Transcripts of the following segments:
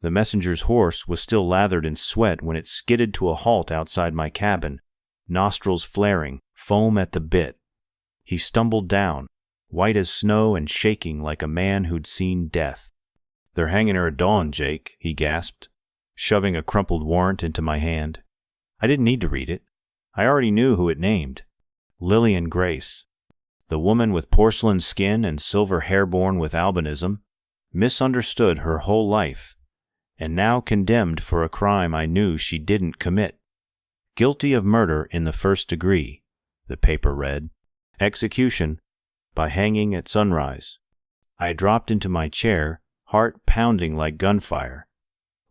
The messenger's horse was still lathered in sweat when it skidded to a halt outside my cabin, nostrils flaring, foam at the bit. He stumbled down, white as snow and shaking like a man who'd seen death. "They're hanging her at dawn, Jake," he gasped, shoving a crumpled warrant into my hand. I didn't need to read it. I already knew who it named. Lillian Grace. The woman with porcelain skin and silver hair born with albinism, misunderstood her whole life, and now condemned for a crime I knew she didn't commit. Guilty of murder in the first degree, the paper read. Execution by hanging at sunrise. I dropped into my chair, heart pounding like gunfire.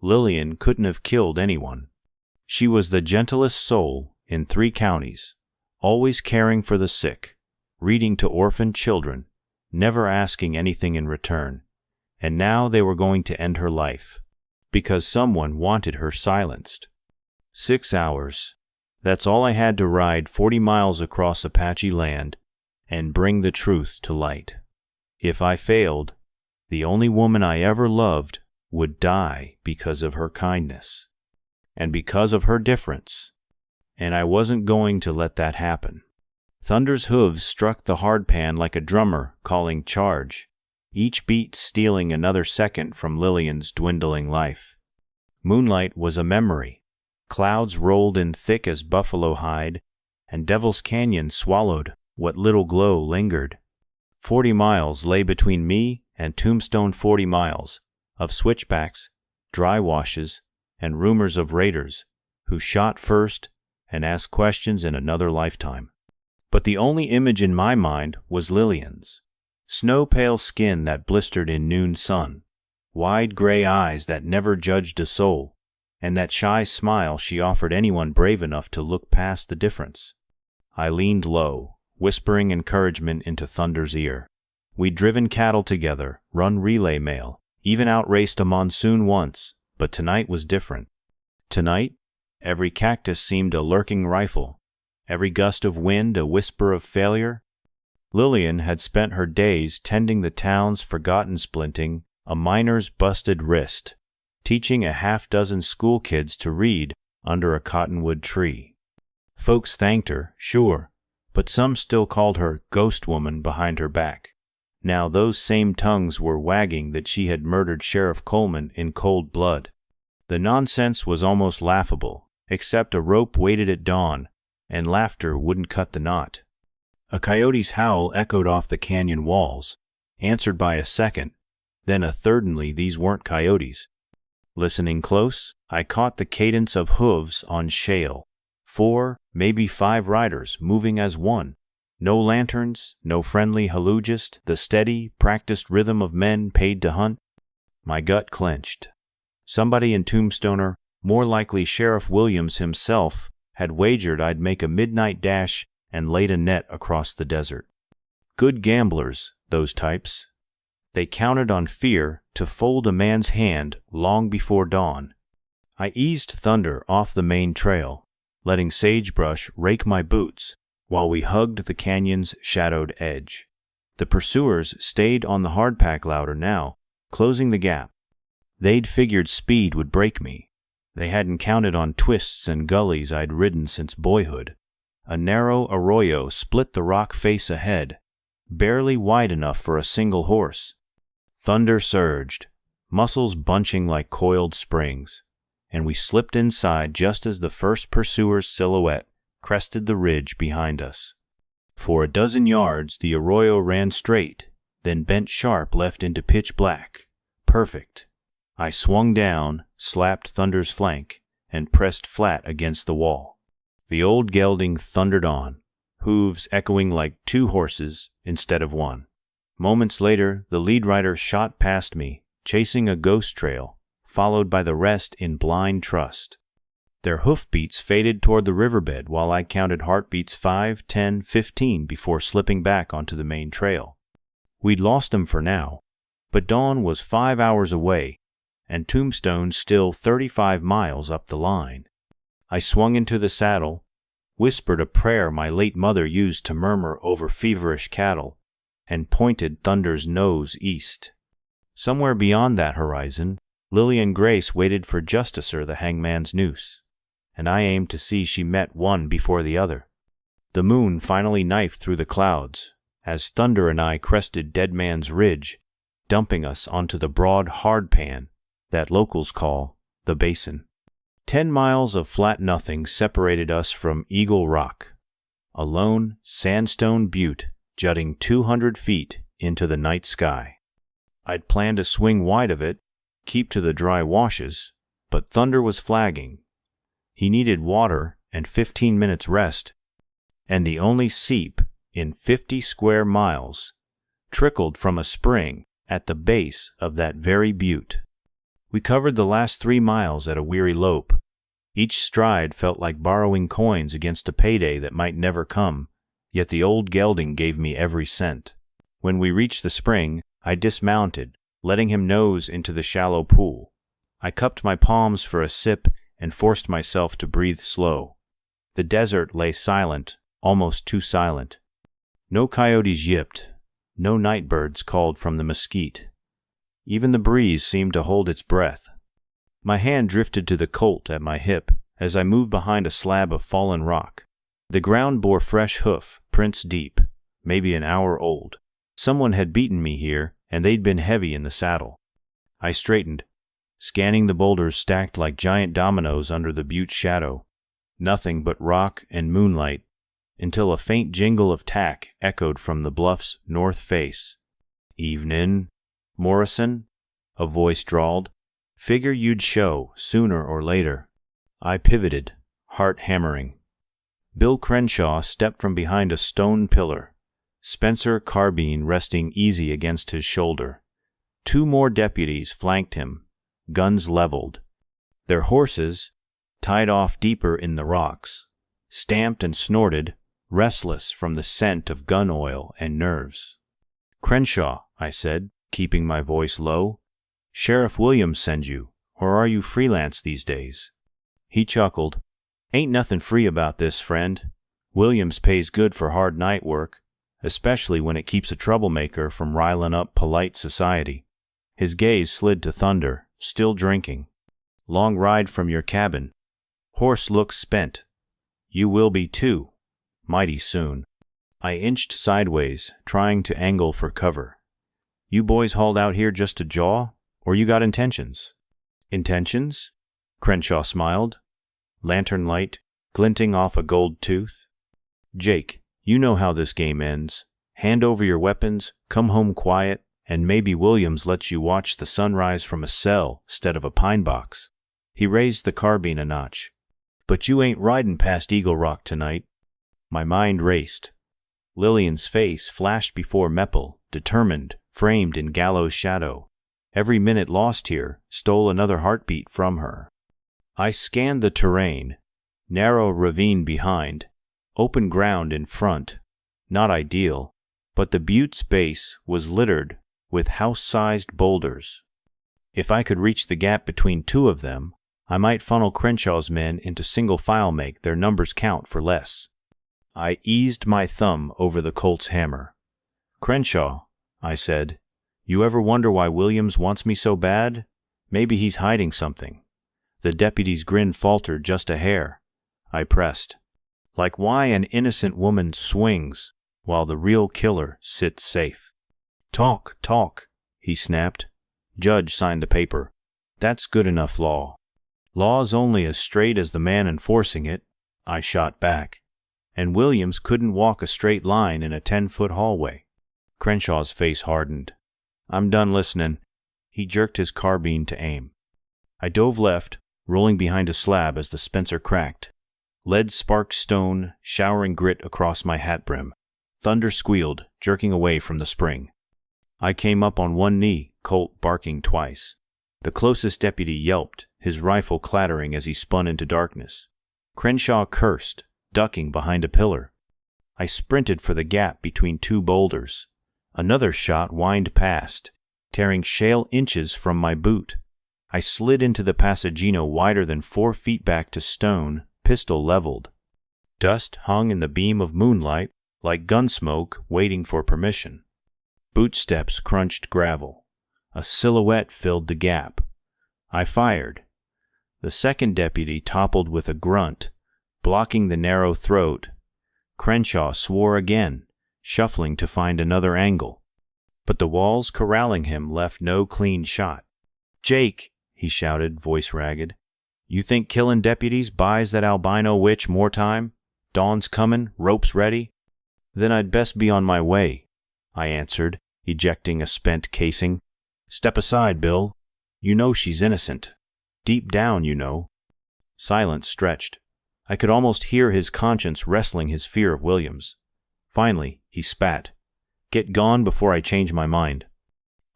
Lillian couldn't have killed anyone. She was the gentlest soul in 3 counties, always caring for the sick, reading to orphaned children, never asking anything in return. And now they were going to end her life, because someone wanted her silenced. 6 hours. That's all I had to ride 40 miles across Apache land and bring the truth to light. If I failed, the only woman I ever loved would die because of her kindness, and because of her difference, and I wasn't going to let that happen. Thunder's hooves struck the hardpan like a drummer calling charge, each beat stealing another second from Lillian's dwindling life. Moonlight was a memory. Clouds rolled in thick as buffalo hide, and Devil's Canyon swallowed what little glow lingered. 40 miles lay between me and Tombstone, 40 miles of switchbacks, dry washes, and rumors of raiders who shot first and asked questions in another lifetime. But the only image in my mind was Lillian's. Snow-pale skin that blistered in noon sun, wide gray eyes that never judged a soul, and that shy smile she offered anyone brave enough to look past the difference. I leaned low, whispering encouragement into Thunder's ear. We'd driven cattle together, run relay mail, even outraced a monsoon once, but tonight was different. Tonight, every cactus seemed a lurking rifle, every gust of wind a whisper of failure. Lillian had spent her days tending the town's forgotten splinting, a miner's busted wrist, teaching a half-dozen school kids to read under a cottonwood tree. Folks thanked her, sure, but some still called her Ghost Woman behind her back. Now those same tongues were wagging that she had murdered Sheriff Coleman in cold blood. The nonsense was almost laughable, except a rope waited at dawn, and laughter wouldn't cut the knot. A coyote's howl echoed off the canyon walls, answered by a second, then a thirdly these weren't coyotes. Listening close, I caught the cadence of hooves on shale. 4, maybe 5 riders moving as one. No lanterns, no friendly halugist, the steady, practiced rhythm of men paid to hunt. My gut clenched. Somebody in Tombstoner, more likely Sheriff Williams himself, had wagered I'd make a midnight dash and laid a net across the desert. Good gamblers, those types. They counted on fear to fold a man's hand long before dawn. I eased Thunder off the main trail, letting sagebrush rake my boots while we hugged the canyon's shadowed edge. The pursuers stayed on the hardpack louder now, closing the gap. They'd figured speed would break me. They hadn't counted on twists and gullies I'd ridden since boyhood. A narrow arroyo split the rock face ahead, barely wide enough for a single horse. Thunder surged, muscles bunching like coiled springs, and we slipped inside just as the first pursuer's silhouette crested the ridge behind us. For a dozen yards the arroyo ran straight, then bent sharp left into pitch black. Perfect. I swung down, slapped Thunder's flank, and pressed flat against the wall. The old gelding thundered on, hooves echoing like 2 horses instead of 1. Moments later, the lead rider shot past me, chasing a ghost trail, followed by the rest in blind trust. Their hoofbeats faded toward the riverbed while I counted heartbeats 5, 10, 15 before slipping back onto the main trail. We'd lost them for now, but dawn was 5 hours away, and Tombstone still 35 miles up the line. I swung into the saddle, whispered a prayer my late mother used to murmur over feverish cattle, and pointed Thunder's nose east. Somewhere beyond that horizon, Lillian Grace waited for Justicer the hangman's noose, and I aimed to see she met one before the other. The moon finally knifed through the clouds as Thunder and I crested Dead Man's Ridge, dumping us onto the broad hardpan that locals call the Basin. 10 miles of flat nothing separated us from Eagle Rock, a lone sandstone butte jutting 200 feet into the night sky. I'd planned to swing wide of it, keep to the dry washes, but Thunder was flagging. He needed water and 15 minutes rest, and the only seep in 50 square miles trickled from a spring at the base of that very butte. We covered the last 3 miles at a weary lope. Each stride felt like borrowing coins against a payday that might never come, yet the old gelding gave me every cent. When we reached the spring, I dismounted, letting him nose into the shallow pool. I cupped my palms for a sip and forced myself to breathe slow. The desert lay silent, almost too silent. No coyotes yipped, no nightbirds called from the mesquite. Even the breeze seemed to hold its breath. My hand drifted to the Colt at my hip as I moved behind a slab of fallen rock. The ground bore fresh hoof, prints deep, maybe an hour old. Someone had beaten me here, and they'd been heavy in the saddle. I straightened, scanning the boulders stacked like giant dominoes under the butte's shadow. Nothing but rock and moonlight, until a faint jingle of tack echoed from the bluff's north face. "Evenin', Morrison?" a voice drawled. "Figure you'd show, sooner or later." I pivoted, heart hammering. Bill Crenshaw stepped from behind a stone pillar, Spencer carbine resting easy against his shoulder. 2 more deputies flanked him, guns leveled. Their horses, tied off deeper in the rocks, stamped and snorted, restless from the scent of gun oil and nerves. "Crenshaw," I said, keeping my voice low, "Sheriff Williams send you, or are you freelance these days?" He chuckled. "Ain't nothing free about this, friend. Williams pays good for hard night work, especially when it keeps a troublemaker from riling up polite society." His gaze slid to Thunder, still drinking. "Long ride from your cabin. Horse looks spent. You will be too, mighty soon." I inched sideways, trying to angle for cover. "You boys hauled out here just to jaw, or you got intentions?" "Intentions?" Crenshaw smiled, lantern light glinting off a gold tooth. "Jake, you know how this game ends. Hand over your weapons, come home quiet, and maybe Williams lets you watch the sunrise from a cell instead of a pine box." He raised the carbine a notch. "But you ain't riding past Eagle Rock tonight." My mind raced. Lillian's face flashed before Meppel, determined, framed in gallows shadow. Every minute lost here stole another heartbeat from her. I scanned the terrain. Narrow ravine behind, open ground in front. Not ideal, but the butte's base was littered with house-sized boulders. If I could reach the gap between 2 of them, I might funnel Crenshaw's men into single file, make their numbers count for less. I eased my thumb over the Colt's hammer. "Crenshaw," I said, "you ever wonder why Williams wants me so bad? Maybe he's hiding something." The deputy's grin faltered just a hair. I pressed. "Like why an innocent woman swings while the real killer sits safe." "Talk, talk," he snapped. "Judge signed the paper. That's good enough law." "Law's only as straight as the man enforcing it," I shot back. "And Williams couldn't walk a straight line in a 10-foot hallway." Crenshaw's face hardened. "I'm done listening." He jerked his carbine to aim. I dove left, rolling behind a slab as the Spencer cracked. Lead sparked stone, showering grit across my hat brim. Thunder squealed, jerking away from the spring. I came up on one knee, Colt barking twice. The closest deputy yelped, his rifle clattering as he spun into darkness. Crenshaw cursed, ducking behind a pillar. I sprinted for the gap between 2 boulders. Another shot whined past, tearing shale inches from my boot. I slid into the Passagino wider than 4 feet back to stone, pistol leveled. Dust hung in the beam of moonlight like gun smoke waiting for permission. Boot steps crunched gravel. A silhouette filled the gap. I fired. The second deputy toppled with a grunt, blocking the narrow throat. Crenshaw swore again, shuffling to find another angle. But the walls corralling him left no clean shot. "Jake," he shouted, voice ragged, "you think killin' deputies buys that albino witch more time? Dawn's comin', ropes ready?" "Then I'd best be on my way," I answered, ejecting a spent casing. "Step aside, Bill. You know she's innocent. Deep down, you know." Silence stretched. I could almost hear his conscience wrestling his fear of Williams. Finally, he spat. "Get gone before I change my mind."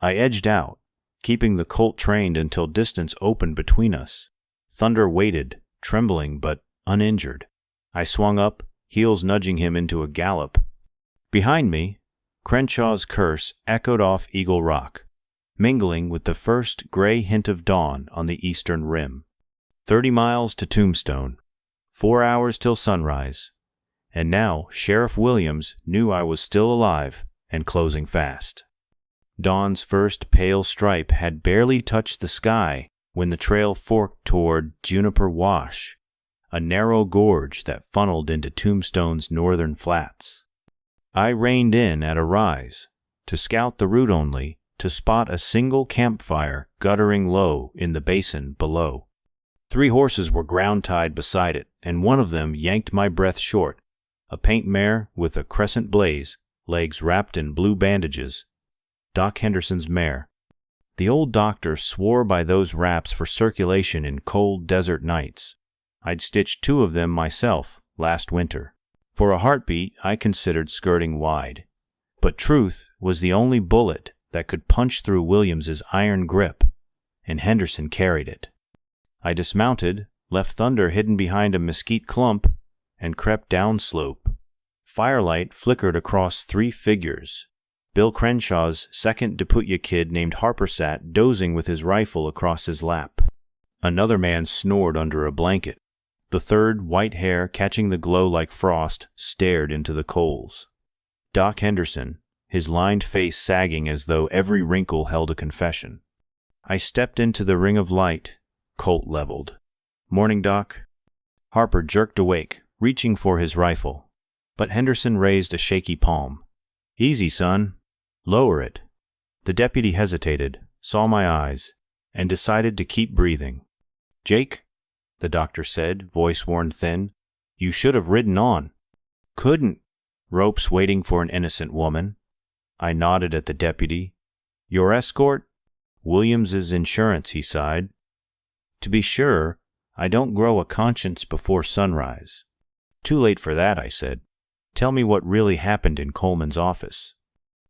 I edged out, keeping the Colt trained until distance opened between us. Thunder waited, trembling but uninjured. I swung up, heels nudging him into a gallop. Behind me, Crenshaw's curse echoed off Eagle Rock, mingling with the first gray hint of dawn on the eastern rim. 30 miles to Tombstone, 4 hours till sunrise, and now Sheriff Williams knew I was still alive and closing fast. Dawn's first pale stripe had barely touched the sky when the trail forked toward Juniper Wash, a narrow gorge that funneled into Tombstone's northern flats. I reined in at a rise, to scout the route only to spot a single campfire guttering low in the basin below. 3 horses were ground-tied beside it, and one of them yanked my breath short, a paint mare with a crescent blaze, legs wrapped in blue bandages. Doc Henderson's mare. The old doctor swore by those wraps for circulation in cold desert nights. I'd stitched 2 of them myself last winter. For a heartbeat, I considered skirting wide. But truth was the only bullet that could punch through Williams's iron grip, and Henderson carried it. I dismounted, left Thunder hidden behind a mesquite clump, and crept downslope. Firelight flickered across 3 figures. Bill Crenshaw's second DePutya kid named Harper sat dozing with his rifle across his lap. Another man snored under a blanket. The third, white hair catching the glow like frost, stared into the coals. Doc Henderson, his lined face sagging as though every wrinkle held a confession. I stepped into the ring of light, Colt leveled. "Morning, Doc." Harper jerked awake, reaching for his rifle, but Henderson raised a shaky palm. "Easy, son. Lower it." The deputy hesitated, saw my eyes, and decided to keep breathing. "Jake," the doctor said, voice worn thin, "you should have ridden on." "Couldn't. Ropes waiting for an innocent woman." I nodded at the deputy. "Your escort?" "Williams's insurance," he sighed. "To be sure, I don't grow a conscience before sunrise." "Too late for that," I said. "Tell me what really happened in Coleman's office."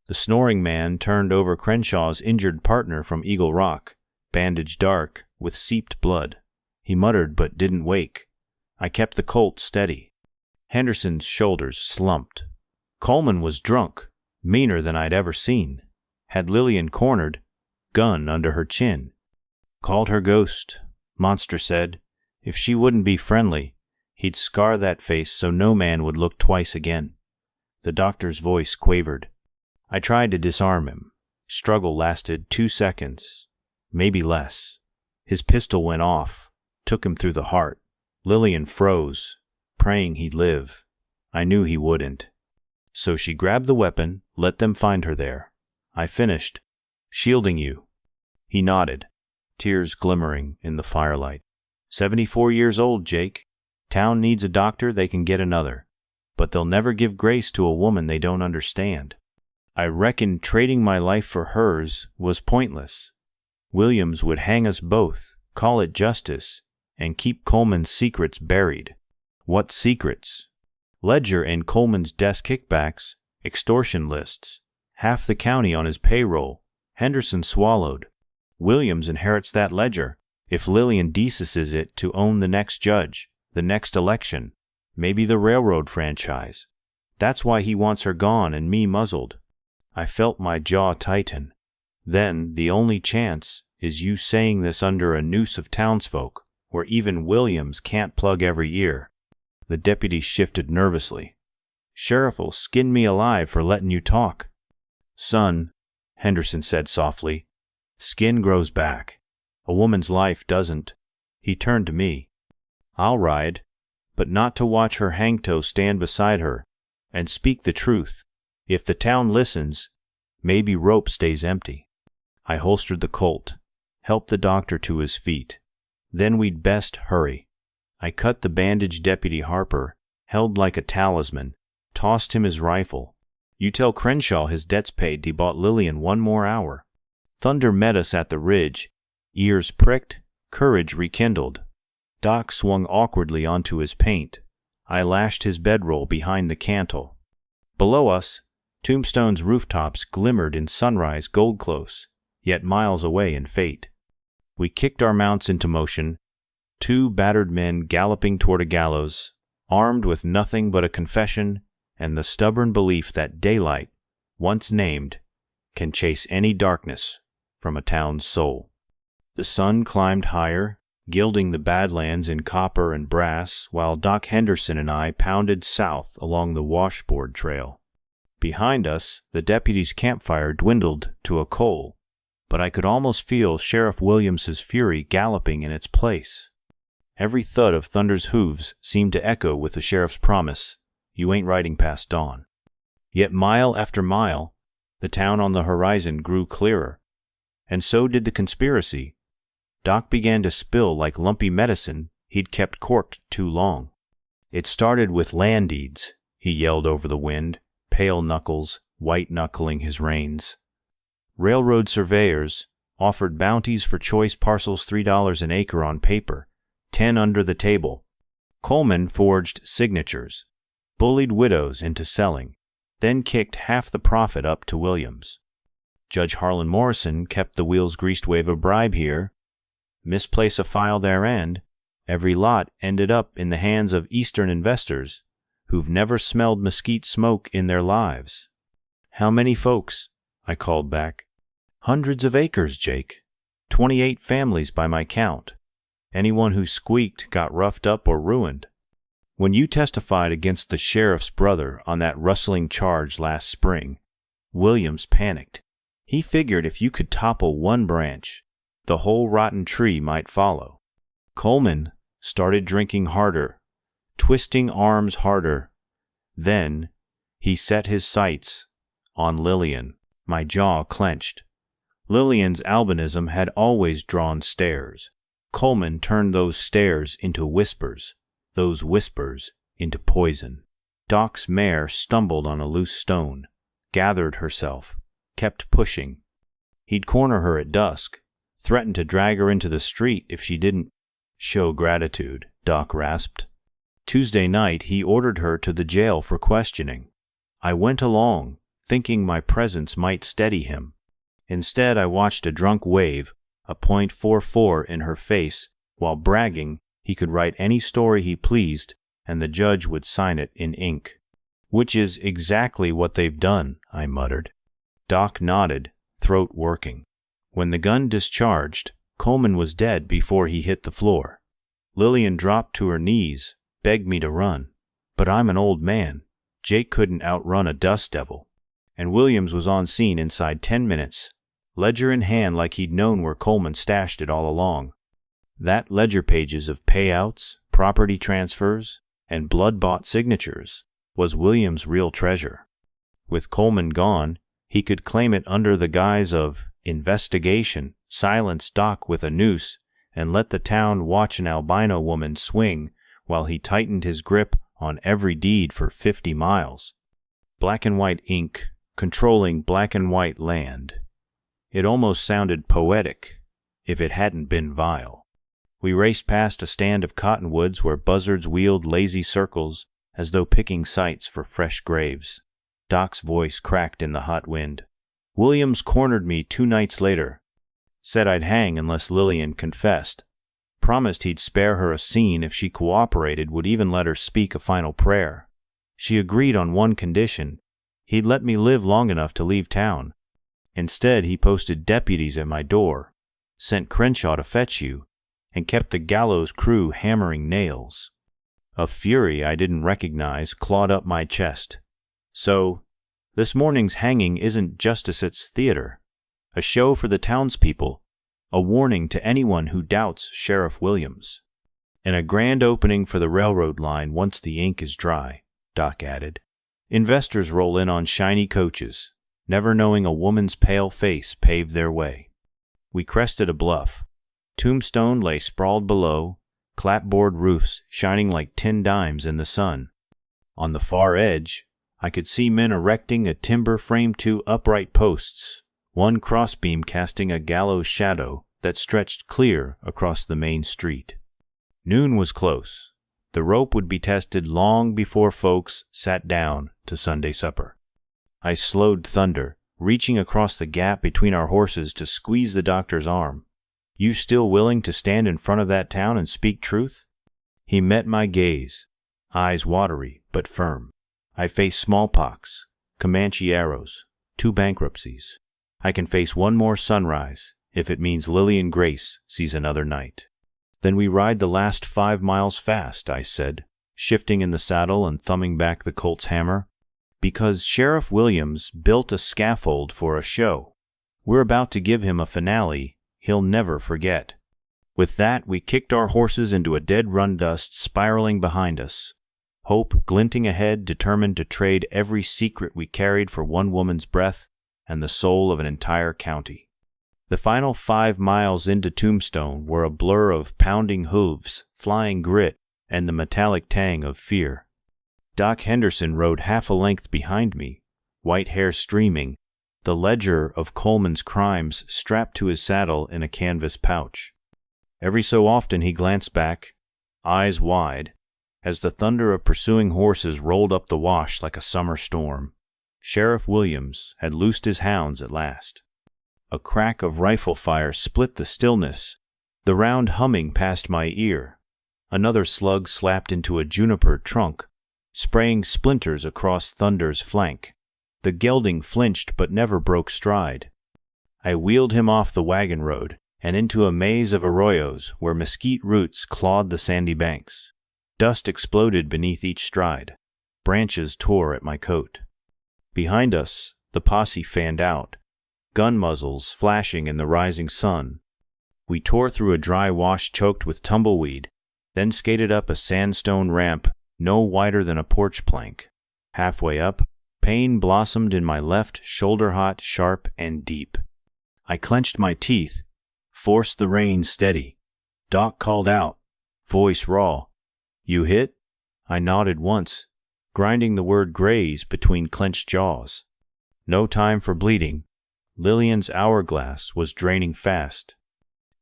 The snoring man turned over Crenshaw's injured partner from Eagle Rock, bandaged dark, with seeped blood. He muttered but didn't wake. I kept the Colt steady. Henderson's shoulders slumped. Coleman was drunk, meaner than I'd ever seen. Had Lillian cornered, gun under her chin. "Called her ghost," Monster said. "If she wouldn't be friendly, he'd scar that face so no man would look twice again." The doctor's voice quavered. I tried to disarm him. Struggle lasted 2 seconds, maybe less. His pistol went off, took him through the heart. Lillian froze, praying he'd live. I knew he wouldn't. So she grabbed the weapon, let them find her there. I finished. "Shielding you." He nodded, tears glimmering in the firelight. 74 years old, Jake. Town needs a doctor, they can get another. But they'll never give grace to a woman they don't understand. I reckon trading my life for hers was pointless. Williams would hang us both, call it justice, and keep Coleman's secrets buried. What secrets? Ledger and Coleman's desk kickbacks, extortion lists, half the county on his payroll. Henderson swallowed. Williams inherits that ledger, if Lillian decisses it to own the next judge, the next election, maybe the railroad franchise. That's why he wants her gone and me muzzled. I felt my jaw tighten. Then the only chance is you saying this under a noose of townsfolk, where even Williams can't plug every ear. The deputy shifted nervously. "Sheriff'll skin me alive for letting you talk." "Son," Henderson said softly, "skin grows back. A woman's life doesn't. He turned to me. I'll ride, but not to watch her hangtoe stand beside her and speak the truth. If the town listens, maybe rope stays empty. I holstered the Colt, helped the doctor to his feet. Then we'd best hurry. I cut the bandage Deputy Harper held like a talisman, tossed him his rifle. You tell Crenshaw his debt's paid, he bought Lillian 1 more hour. Thunder met us at the ridge, ears pricked, courage rekindled. Doc swung awkwardly onto his paint. I lashed his bedroll behind the cantle. Below us, Tombstone's rooftops glimmered in sunrise gold close, yet miles away in fate. We kicked our mounts into motion, 2 battered men galloping toward a gallows, armed with nothing but a confession and the stubborn belief that daylight, once named, can chase any darkness from a town's soul. The sun climbed higher, gilding the Badlands in copper and brass, while Doc Henderson and I pounded south along the washboard trail. Behind us, the deputy's campfire dwindled to a coal, but I could almost feel Sheriff Williams's fury galloping in its place. Every thud of Thunder's hooves seemed to echo with the sheriff's promise, "You ain't riding past dawn." Yet mile after mile, the town on the horizon grew clearer, and so did the conspiracy. Doc began to spill like lumpy medicine he'd kept corked too long. It started with land deeds, he yelled over the wind, pale knuckles white-knuckling his reins. Railroad surveyors offered bounties for choice parcels $3 an acre on paper, 10 under the table. Coleman forged signatures, bullied widows into selling, then kicked half the profit up to Williams. Judge Harlan Morrison kept the wheels greased. Wave a bribe here, misplace a file there, and every lot ended up in the hands of Eastern investors who've never smelled mesquite smoke in their lives. "How many folks?" I called back. "Hundreds of acres, Jake. 28 families by my count. Anyone who squeaked got roughed up or ruined. When you testified against the sheriff's brother on that rustling charge last spring, Williams panicked. He figured if you could topple one branch, the whole rotten tree might follow." Coleman started drinking harder, twisting arms harder. Then he set his sights on Lillian. My jaw clenched. Lillian's albinism had always drawn stares. Coleman turned those stares into whispers, those whispers into poison. Doc's mare stumbled on a loose stone, gathered herself, kept pushing. He'd corner her at dusk, threatened to drag her into the street if she didn't show gratitude, Doc rasped. Tuesday night he ordered her to the jail for questioning. I went along, thinking my presence might steady him. Instead, I watched a drunk wave a .44 in her face while bragging he could write any story he pleased and the judge would sign it in ink. "Which is exactly what they've done," I muttered. Doc nodded, throat working. When the gun discharged, Coleman was dead before he hit the floor. Lillian dropped to her knees, begged me to run. But I'm an old man. Jake couldn't outrun a dust devil. And Williams was on scene inside 10 minutes, ledger in hand like he'd known where Coleman stashed it all along. That ledger pages of payouts, property transfers, and blood-bought signatures was Williams' real treasure. With Coleman gone, he could claim it under the guise of investigation, silence Doc with a noose, and let the town watch an albino woman swing while he tightened his grip on every deed for 50 miles. Black and white ink, controlling black and white land. It almost sounded poetic, if it hadn't been vile. We raced past a stand of cottonwoods where buzzards wheeled lazy circles as though picking sites for fresh graves. Doc's voice cracked in the hot wind. "Williams cornered me 2 nights later. Said I'd hang unless Lillian confessed. Promised he'd spare her a scene if she cooperated, would even let her speak a final prayer. She agreed on one condition. He'd let me live long enough to leave town. Instead, he posted deputies at my door, sent Crenshaw to fetch you, and kept the gallows crew hammering nails." A fury I didn't recognize clawed up my chest. "So, this morning's hanging isn't Justice's theater, a show for the townspeople, a warning to anyone who doubts Sheriff Williams. And a grand opening for the railroad line once the ink is dry, Doc added. Investors roll in on shiny coaches, never knowing a woman's pale face paved their way. We crested a bluff. Tombstone lay sprawled below, clapboard roofs shining like tin dimes in the sun. On the far edge, I could see men erecting a timber frame to upright posts, one crossbeam casting a gallows shadow that stretched clear across the main street. Noon was close. The rope would be tested long before folks sat down to Sunday supper. I slowed Thunder, reaching across the gap between our horses to squeeze the doctor's arm. "You still willing to stand in front of that town and speak truth?" He met my gaze, eyes watery but firm. "I face smallpox, Comanche arrows, 2 bankruptcies. I can face one more sunrise if it means Lillian Grace sees another night." "Then we ride the last 5 miles fast," I said, shifting in the saddle and thumbing back the Colt's hammer. "Because Sheriff Williams built a scaffold for a show. We're about to give him a finale he'll never forget." With that, we kicked our horses into a dead run dust spiraling behind us. Hope glinting ahead, determined to trade every secret we carried for one woman's breath and the soul of an entire county. The final 5 miles into Tombstone were a blur of pounding hooves, flying grit, and the metallic tang of fear. Doc Henderson rode half a length behind me, white hair streaming, the ledger of Coleman's crimes strapped to his saddle in a canvas pouch. Every so often he glanced back, eyes wide, as the thunder of pursuing horses rolled up the wash like a summer storm. Sheriff Williams had loosed his hounds at last. A crack of rifle fire split the stillness, the round humming past my ear. Another slug slapped into a juniper trunk, spraying splinters across Thunder's flank. The gelding flinched but never broke stride. I wheeled him off the wagon road and into a maze of arroyos where mesquite roots clawed the sandy banks. Dust exploded beneath each stride. Branches tore at my coat. Behind us, the posse fanned out, gun muzzles flashing in the rising sun. We tore through a dry wash choked with tumbleweed, then skated up a sandstone ramp no wider than a porch plank. Halfway up, pain blossomed in my left shoulder, hot, sharp, and deep. I clenched my teeth, forced the reins steady. Doc called out, voice raw, "You hit?" I nodded once, grinding the word graze between clenched jaws. No time for bleeding. Lillian's hourglass was draining fast.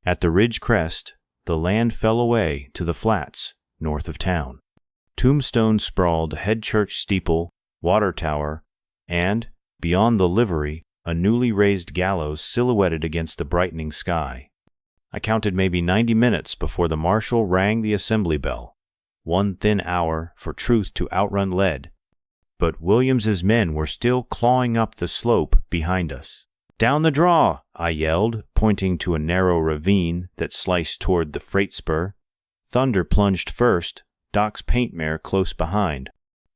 At the ridge crest, the land fell away to the flats north of town. Tombstone sprawled, head church steeple, water tower, and, beyond the livery, a newly raised gallows silhouetted against the brightening sky. I counted maybe 90 minutes before the marshal rang the assembly bell. One thin hour for truth to outrun lead. But Williams's men were still clawing up the slope behind us. "Down the draw!" I yelled, pointing to a narrow ravine that sliced toward the freight spur. Thunder plunged first, Doc's paint mare close behind.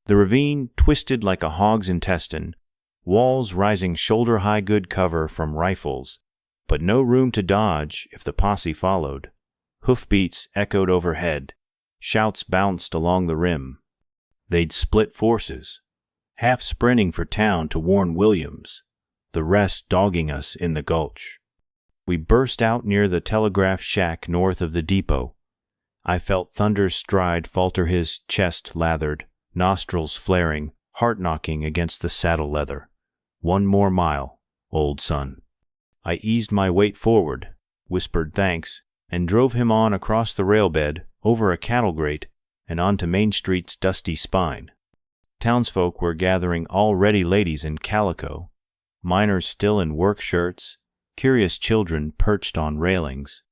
The ravine twisted like a hog's intestine, walls rising shoulder-high, good cover from rifles, but no room to dodge if the posse followed. Hoofbeats echoed overhead. Shouts bounced along the rim. They'd split forces, half sprinting for town to warn Williams, the rest dogging us in the gulch. We burst out near the telegraph shack north of the depot. I felt Thunder's stride falter, his chest lathered, nostrils flaring, heart knocking against the saddle leather. "1 more mile, old son." I eased my weight forward, whispered thanks, and drove him on across the railbed, over a cattle grate, and onto Main Street's dusty spine. Townsfolk were gathering, already ladies in calico, miners still in work shirts, curious children perched on railings.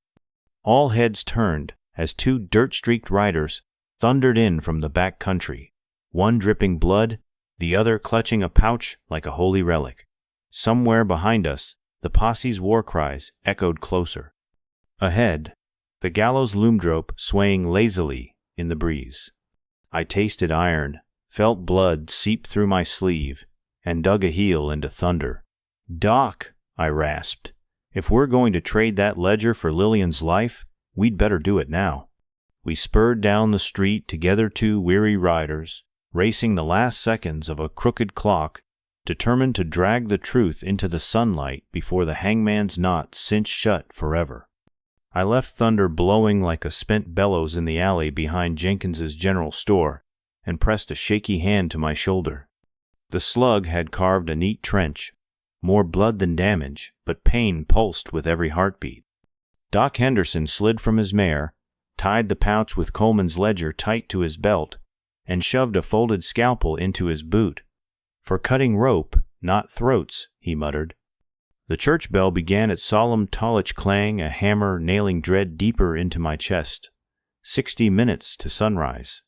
All heads turned as 2 dirt-streaked riders thundered in from the back country, one dripping blood, the other clutching a pouch like a holy relic. Somewhere behind us, the posse's war cries echoed closer. Ahead, the gallows loomed rope swaying lazily in the breeze. I tasted iron, felt blood seep through my sleeve, and dug a heel into Thunder. "Doc," I rasped, If we're going to trade that ledger for Lillian's life, we'd better do it now. We spurred down the street together, two weary riders, racing the last seconds of a crooked clock, determined to drag the truth into the sunlight before the hangman's knot cinched shut forever. I left Thunder blowing like a spent bellows in the alley behind Jenkins's general store and pressed a shaky hand to my shoulder. The slug had carved a neat trench, more blood than damage, but pain pulsed with every heartbeat. Doc Henderson slid from his mare, tied the pouch with Coleman's ledger tight to his belt, and shoved a folded scalpel into his boot. "For cutting rope, not throats," he muttered. The church bell began its solemn tollich clang, a hammer nailing dread deeper into my chest. 60 minutes to sunrise.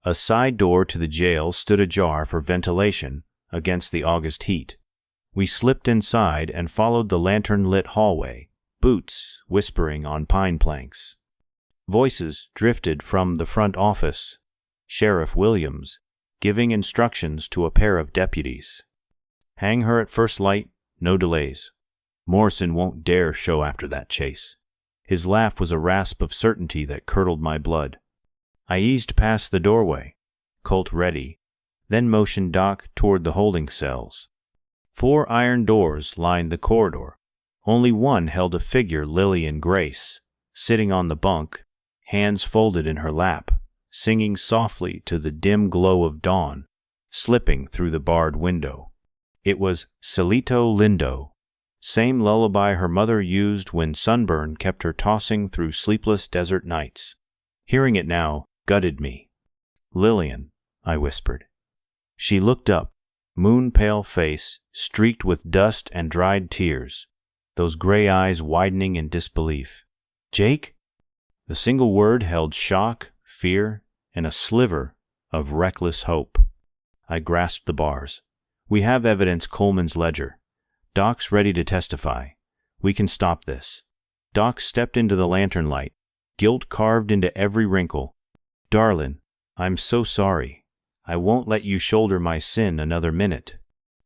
A side door to the jail stood ajar for ventilation against the August heat. We slipped inside and followed the lantern-lit hallway, boots whispering on pine planks. Voices drifted from the front office. Sheriff Williams giving instructions to a pair of deputies. "Hang her at first light, no delays. Morrison won't dare show after that chase." His laugh was a rasp of certainty that curdled my blood. I eased past the doorway, Colt ready, then motioned Doc toward the holding cells. 4 iron doors lined the corridor. Only one held a figure, Lillian Grace, sitting on the bunk, hands folded in her lap, singing softly to the dim glow of dawn, slipping through the barred window. It was Cielito Lindo, same lullaby her mother used when sunburn kept her tossing through sleepless desert nights. Hearing it now gutted me. "Lillian," I whispered. She looked up, moon-pale face streaked with dust and dried tears, those gray eyes widening in disbelief. "Jake?" The single word held shock, fear, and a sliver of reckless hope. I grasped the bars. "We have evidence, Coleman's ledger. Doc's ready to testify. We can stop this." Doc stepped into the lantern light, guilt carved into every wrinkle. "Darlin', I'm so sorry. I won't let you shoulder my sin another minute."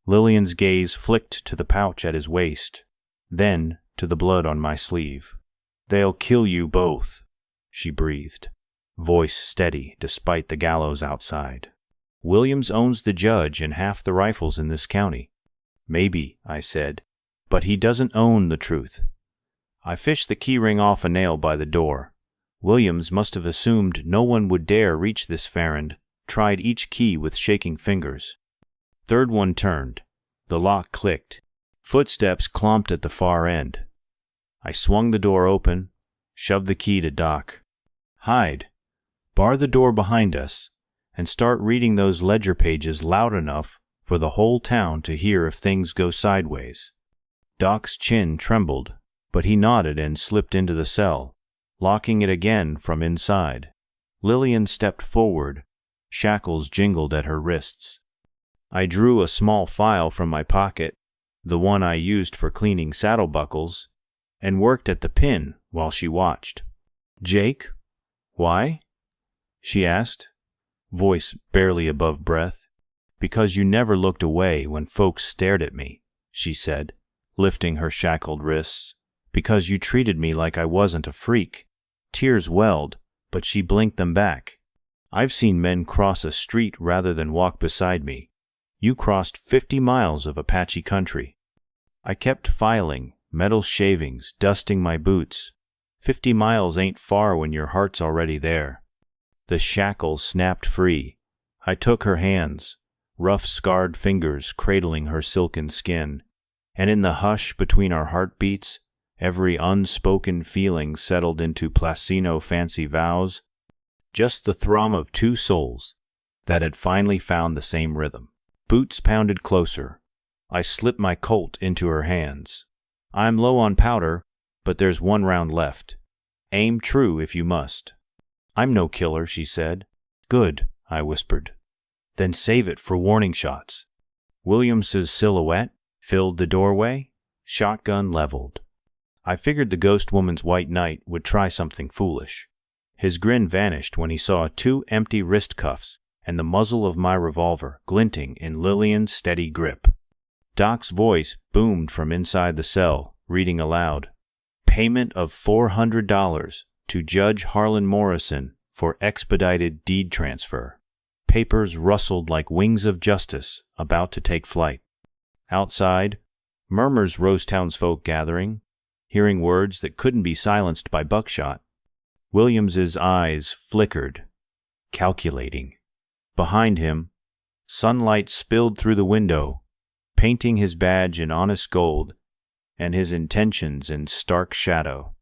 Lillian's gaze flicked to the pouch at his waist, then to the blood on my sleeve. "They'll kill you both," she breathed, voice steady despite the gallows outside. "Williams owns the judge and half the rifles in this county." "Maybe," I said, "but he doesn't own the truth." I fished the keyring off a nail by the door. Williams must have assumed no one would dare reach this farand, tried each key with shaking fingers. Third one turned. The lock clicked. Footsteps clomped at the far end. I swung the door open, shoved the key to Doc. "Hide. Bar the door behind us, and start reading those ledger pages loud enough for the whole town to hear if things go sideways." Doc's chin trembled, but he nodded and slipped into the cell, locking it again from inside. Lillian stepped forward. Shackles jingled at her wrists. I drew a small file from my pocket, the one I used for cleaning saddle buckles, and worked at the pin while she watched. "Jake? Why?" she asked, voice barely above breath. "Because you never looked away when folks stared at me," she said, lifting her shackled wrists. "Because you treated me like I wasn't a freak." Tears welled, but she blinked them back. "I've seen men cross a street rather than walk beside me. You crossed 50 miles of Apache country." I kept filing, metal shavings, dusting my boots. 50 miles ain't far when your heart's already there. The shackles snapped free. I took her hands, rough scarred fingers cradling her silken skin, and in the hush between our heartbeats, every unspoken feeling settled into Placino fancy vows, just the thrum of 2 souls that had finally found the same rhythm. Boots pounded closer. I slipped my Colt into her hands. "I'm low on powder, but there's 1 round left. Aim true if you must." "I'm no killer," she said. "Good," I whispered. "Then save it for warning shots." Williams's silhouette filled the doorway, shotgun leveled. I figured the ghost woman's white knight would try something foolish. His grin vanished when he saw 2 empty wrist cuffs and the muzzle of my revolver glinting in Lillian's steady grip. Doc's voice boomed from inside the cell, reading aloud. Payment of $400 to Judge Harlan Morrison for expedited deed transfer. Papers rustled like wings of justice about to take flight. Outside, murmurs rose townsfolk gathering, hearing words that couldn't be silenced by buckshot. Williams's eyes flickered, calculating. Behind him, sunlight spilled through the window, painting his badge in honest gold and his intentions in stark shadow.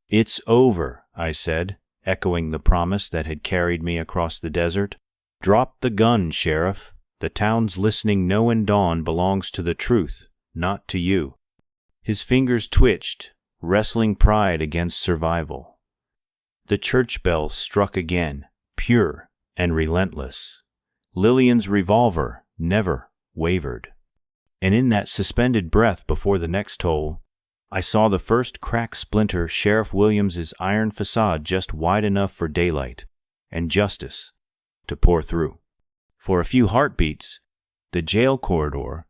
"It's over," I said, echoing the promise that had carried me across the desert. "Drop the gun, Sheriff. The town's listening knowing dawn belongs to the truth, not to you." His fingers twitched, wrestling pride against survival. The church bell struck again, pure and relentless. Lillian's revolver never wavered. And in that suspended breath before the next toll, I saw the first crack splinter Sheriff Williams's iron facade just wide enough for daylight and justice to pour through. For a few heartbeats, the jail corridor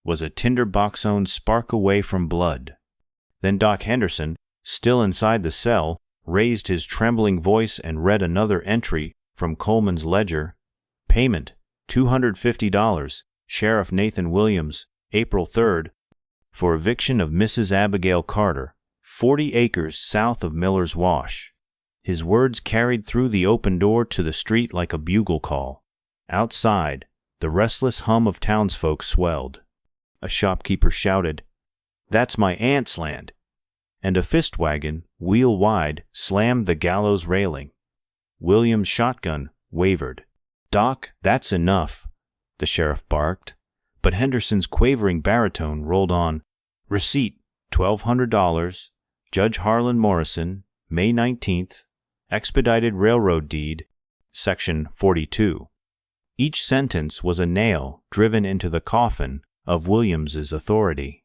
was a tinderbox-owned spark away from blood. Then Doc Henderson, still inside the cell, raised his trembling voice and read another entry from Coleman's ledger. Payment, $250, Sheriff Nathan Williams, April 3rd, for eviction of Mrs. Abigail Carter, 40 acres south of Miller's Wash. His words carried through the open door to the street like a bugle call. Outside, the restless hum of townsfolk swelled. A shopkeeper shouted, "That's my aunt's land," and a fist wagon, wheel wide, slammed the gallows railing. William's shotgun wavered. "Doc, that's enough," the sheriff barked, but Henderson's quavering baritone rolled on. "Receipt, $1,200, Judge Harlan Morrison, May 19th, expedited railroad deed, Section 42. Each sentence was a nail driven into the coffin of Williams's authority.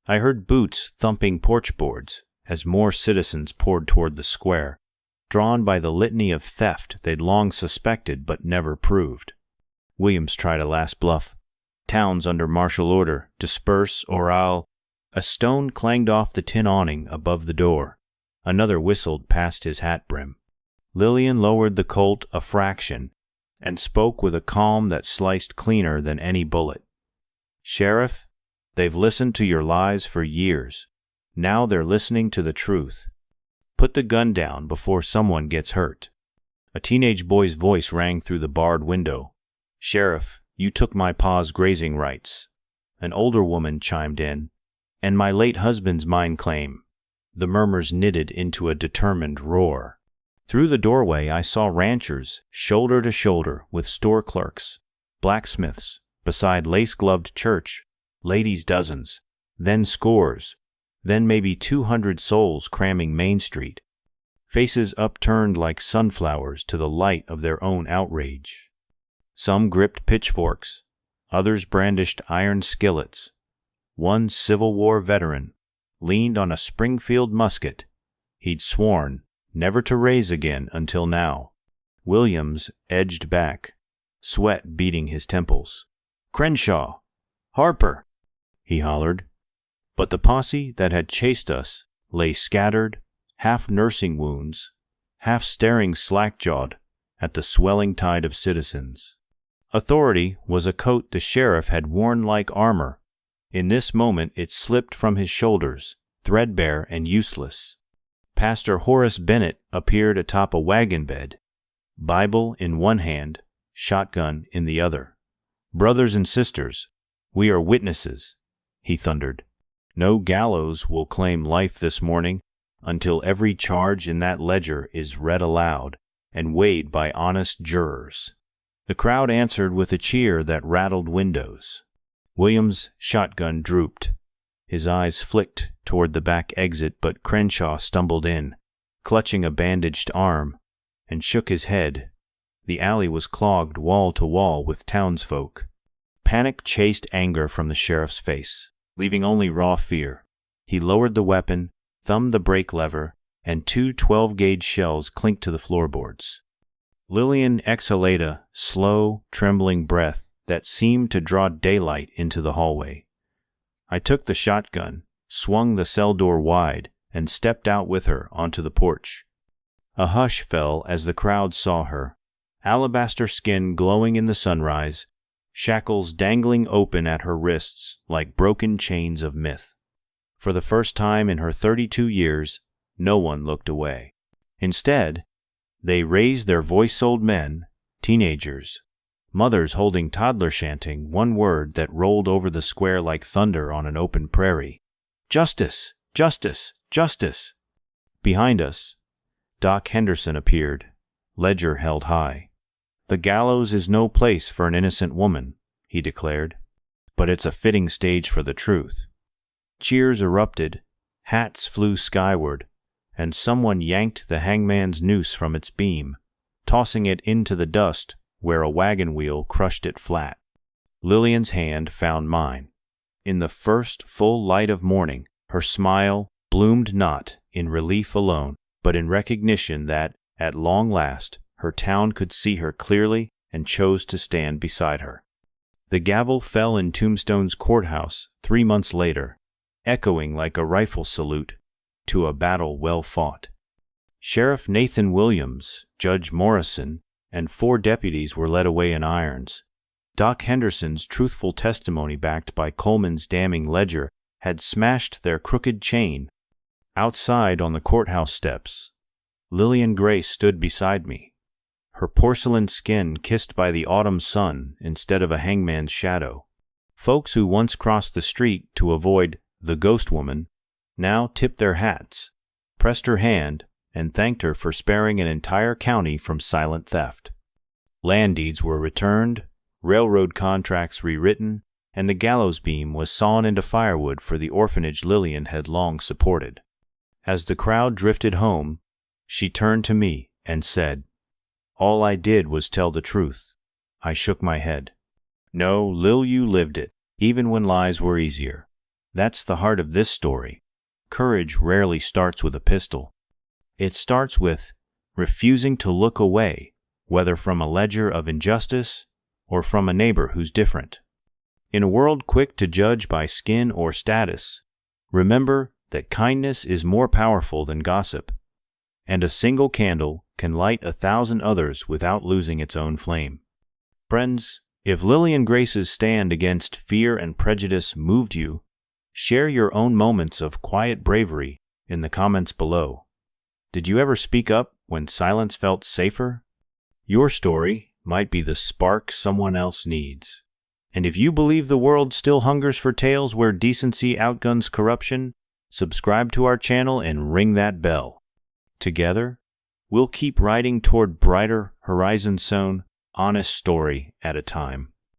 I heard boots thumping porch boards as more citizens poured toward the square, drawn by the litany of theft they'd long suspected but never proved. Williams tried a last bluff. "Town's under martial order. Disperse, or I'll—" A stone clanged off the tin awning above the door. Another whistled past his hat brim. Lillian lowered the Colt a fraction and spoke with a calm that sliced cleaner than any bullet. "Sheriff, they've listened to your lies for years. Now they're listening to the truth. Put the gun down before someone gets hurt." A teenage boy's voice rang through the barred window. "Sheriff, you took my pa's grazing rights." An older woman chimed in. "And my late husband's mine claim." The murmurs knitted into a determined roar. Through the doorway I saw ranchers, shoulder to shoulder with store clerks, blacksmiths, beside lace-gloved church, ladies' dozens, then scores, then maybe 200 souls cramming Main Street, faces upturned like sunflowers to the light of their own outrage. Some gripped pitchforks, others brandished iron skillets. One Civil War veteran leaned on a Springfield musket he'd sworn never to raise again until now. Williams edged back, sweat beading his temples. "Crenshaw! Harper!" he hollered. But the posse that had chased us lay scattered, half nursing wounds, half staring slack-jawed at the swelling tide of citizens. Authority was a coat the sheriff had worn like armor. In this moment it slipped from his shoulders, threadbare and useless. Pastor Horace Bennett appeared atop a wagon bed, Bible in one hand, shotgun in the other. "Brothers and sisters, we are witnesses," he thundered. "No gallows will claim life this morning until every charge in that ledger is read aloud and weighed by honest jurors." The crowd answered with a cheer that rattled windows. Williams' shotgun drooped. His eyes flicked toward the back exit, but Crenshaw stumbled in, clutching a bandaged arm, and shook his head. The alley was clogged wall to wall with townsfolk. Panic chased anger from the sheriff's face, leaving only raw fear. He lowered the weapon, thumbed the brake lever, and 2 12-gauge shells clinked to the floorboards. Lillian exhaled a slow, trembling breath that seemed to draw daylight into the hallway. I took the shotgun, swung the cell door wide, and stepped out with her onto the porch. A hush fell as the crowd saw her, alabaster skin glowing in the sunrise, shackles dangling open at her wrists like broken chains of myth. For the first time in her 32 years, no one looked away. Instead, they raised their voice-old men, teenagers, mothers holding toddlers chanting one word that rolled over the square like thunder on an open prairie. Justice! Justice! Justice! Behind us, Doc Henderson appeared, ledger held high. The gallows is no place for an innocent woman, he declared, but it's a fitting stage for the truth. Cheers erupted, hats flew skyward, and someone yanked the hangman's noose from its beam, tossing it into the dust where a wagon wheel crushed it flat. Lillian's hand found mine. In the first full light of morning, her smile bloomed not in relief alone, but in recognition that, at long last, her town could see her clearly and chose to stand beside her. The gavel fell in Tombstone's courthouse 3 months later, echoing like a rifle salute to a battle well fought. Sheriff Nathan Williams, Judge Morrison, and 4 deputies were led away in irons. Doc Henderson's truthful testimony backed by Coleman's damning ledger had smashed their crooked chain. Outside on the courthouse steps, Lillian Grace stood beside me, her porcelain skin kissed by the autumn sun instead of a hangman's shadow. Folks who once crossed the street to avoid the ghost woman now tipped their hats, pressed her hand, and thanked her for sparing an entire county from silent theft. Land deeds were returned, railroad contracts rewritten, and the gallows beam was sawn into firewood for the orphanage Lillian had long supported. As the crowd drifted home, she turned to me and said, "All I did was tell the truth." I shook my head. "No, Lil, you lived it, even when lies were easier. That's the heart of this story. Courage rarely starts with a pistol. It starts with refusing to look away, whether from a ledger of injustice or from a neighbor who's different. In a world quick to judge by skin or status, remember that kindness is more powerful than gossip, and a single candle can light 1,000 others without losing its own flame." Friends, if Lillian Grace's stand against fear and prejudice moved you, share your own moments of quiet bravery in the comments below. Did you ever speak up when silence felt safer? Your story might be the spark someone else needs. And if you believe the world still hungers for tales where decency outguns corruption, subscribe to our channel and ring that bell. Together, we'll keep riding toward brighter horizons sown, honest story at a time.